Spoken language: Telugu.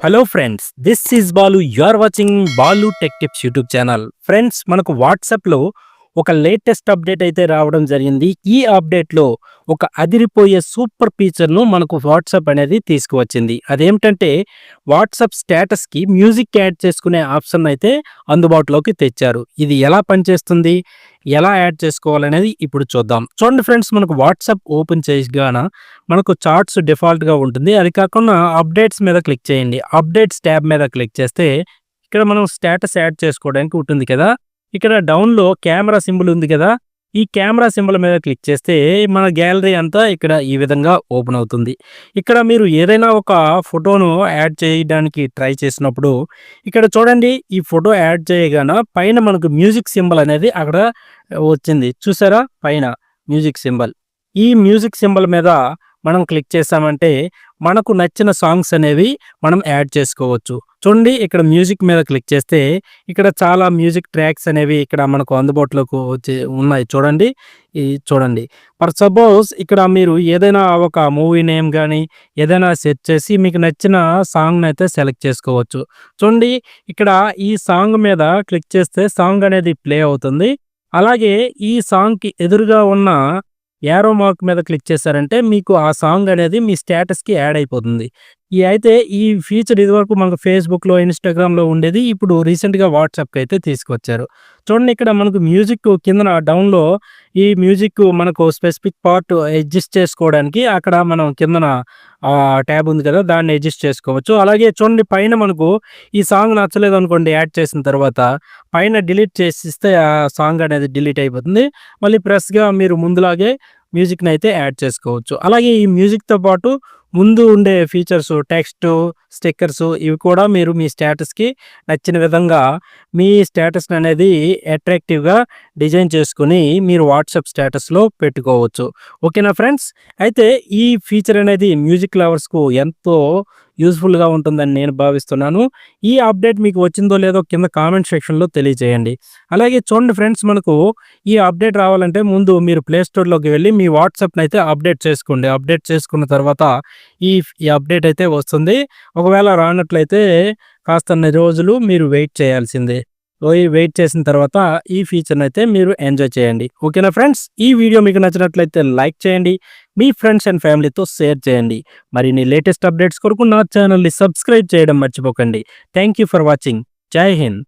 Hello friends, this is Balu. You are watching Balu tech tips YouTube channel. Friends, మనకు వాట్సాప్లో ఒక లేటెస్ట్ అప్డేట్ అయితే రావడం జరిగింది. ఈ అప్డేట్లో ఒక అదిరిపోయే సూపర్ ఫీచర్ను మనకు వాట్సాప్ అనేది తీసుకువచ్చింది. అదేమిటంటే వాట్సాప్ స్టేటస్కి మ్యూజిక్ యాడ్ చేసుకునే ఆప్షన్ అయితే అందుబాటులోకి తెచ్చారు. ఇది ఎలా పనిచేస్తుంది, ఎలా యాడ్ చేసుకోవాలనేది ఇప్పుడు చూద్దాం. చూడండి ఫ్రెండ్స్, మనకు వాట్సాప్ ఓపెన్ చేయగాన మనకు చార్ట్స్ డిఫాల్ట్గా ఉంటుంది. అది కాకుండా అప్డేట్స్ మీద క్లిక్ చేయండి. అప్డేట్స్ ట్యాబ్ మీద క్లిక్ చేస్తే ఇక్కడ మనం స్టేటస్ యాడ్ చేసుకోవడానికి ఉంటుంది కదా. ఇక్కడ డౌన్లో కెమెరా సింబల్ ఉంది కదా. ఈ కెమెరా సింబల్ మీద క్లిక్ చేస్తే మన గ్యాలరీ అంతా ఇక్కడ ఈ విధంగా ఓపెన్ అవుతుంది. ఇక్కడ మీరు ఏదైనా ఒక ఫోటోను యాడ్ చేయడానికి ట్రై చేసినప్పుడు ఇక్కడ చూడండి, ఈ ఫోటో యాడ్ చేయగానే పైన మనకు మ్యూజిక్ సింబల్ అనేది అక్కడ వచ్చింది. చూసారా, పైన మ్యూజిక్ సింబల్. ఈ మ్యూజిక్ సింబల్ మీద మనం క్లిక్ చేసామంటే మనకు నచ్చిన సాంగ్స్ అనేవి మనం యాడ్ చేసుకోవచ్చు. చూడండి, ఇక్కడ మ్యూజిక్ మీద క్లిక్ చేస్తే ఇక్కడ చాలా మ్యూజిక్ ట్రాక్స్ అనేవి ఇక్కడ మనకు అందుబాటులోకి వచ్చి ఉన్నాయి. చూడండి. ఫర్ సపోజ్ ఇక్కడ మీరు ఏదైనా ఒక మూవీ నేమ్ కానీ ఏదైనా సెర్చ్ చేసి మీకు నచ్చిన సాంగ్ అయితే సెలెక్ట్ చేసుకోవచ్చు. చూడండి, ఇక్కడ ఈ సాంగ్ మీద క్లిక్ చేస్తే సాంగ్ అనేది ప్లే అవుతుంది. అలాగే ఈ సాంగ్కి ఎదురుగా ఉన్న యారో మార్క్ మీద క్లిక్ చేశారంటే మీకు ఆ సాంగ్ అనేది మీ స్టేటస్కి యాడ్ అయిపోతుంది. ఈ ఫీచర్ ఇదివరకు మనకు ఫేస్బుక్లో, ఇన్స్టాగ్రామ్లో ఉండేది. ఇప్పుడు రీసెంట్గా వాట్సాప్కి అయితే తీసుకొచ్చారు. చూడండి, ఇక్కడ మనకు మ్యూజిక్ కిందన డౌన్లో ఈ మ్యూజిక్ మనకు స్పెసిఫిక్ పార్ట్ అడ్జస్ట్ చేసుకోవడానికి అక్కడ మనం కిందన ట్యాబ్ ఉంది కదా, దాన్ని అడ్జస్ట్ చేసుకోవచ్చు. అలాగే చూడండి, పైన మనకు ఈ సాంగ్ నచ్చలేదు అనుకోండి, యాడ్ చేసిన తర్వాత పైన డిలీట్ చేసిస్తే ఆ సాంగ్ అనేది డిలీట్ అయిపోతుంది. మళ్ళీ ప్రెస్గా మీరు ముందులాగే మ్యూజిక్ని అయితే యాడ్ చేసుకోవచ్చు. అలాగే ఈ మ్యూజిక్తో పాటు ముందు ఉండే ఫీచర్స్, టెక్స్ట్, స్టిక్కర్స్ ఇవి కూడా మీరు మీ స్టేటస్కి నచ్చిన విధంగా మీ స్టేటస్ అనేది అట్రాక్టివ్గా డిజైన్ చేసుకుని మీరు వాట్సాప్ స్టేటస్లో పెట్టుకోవచ్చు. ఓకేనా ఫ్రెండ్స్? అయితే ఈ ఫీచర్ అనేది మ్యూజిక్ లవర్స్కు ఎంతో యూస్ఫుల్గా ఉంటుందని నేను భావిస్తున్నాను. ఈ అప్డేట్ మీకు వచ్చిందో లేదో కింద కామెంట్ సెక్షన్లో తెలియజేయండి. అలాగే చూడండి ఫ్రెండ్స్, మనకు ఈ అప్డేట్ రావాలంటే ముందు మీరు ప్లే స్టోర్లోకి వెళ్ళి మీ వాట్సాప్ని అయితే అప్డేట్ చేసుకోండి. అప్డేట్ చేసుకున్న తర్వాత ఈ అప్డేట్ అయితే వస్తుంది. ఒకవేళ రానట్లయితే కాస్తన్ని రోజులు మీరు వెయిట్ చేయాల్సిందే. వెయిట్ చేసిన తర్వాత ఈ ఫీచర్ని అయితే మీరు ఎంజాయ్ చేయండి. ఓకేనా ఫ్రెండ్స్? ఈ వీడియో మీకు నచ్చినట్లయితే లైక్ చేయండి, మీ ఫ్రెండ్స్ అండ్ ఫ్యామిలీతో షేర్ చేయండి. మరిన్ని లేటెస్ట్ అప్డేట్స్ కొరకు నా ఛానల్ని సబ్స్క్రైబ్ చేయడం మర్చిపోకండి. Thank you for watching. జై హింద్.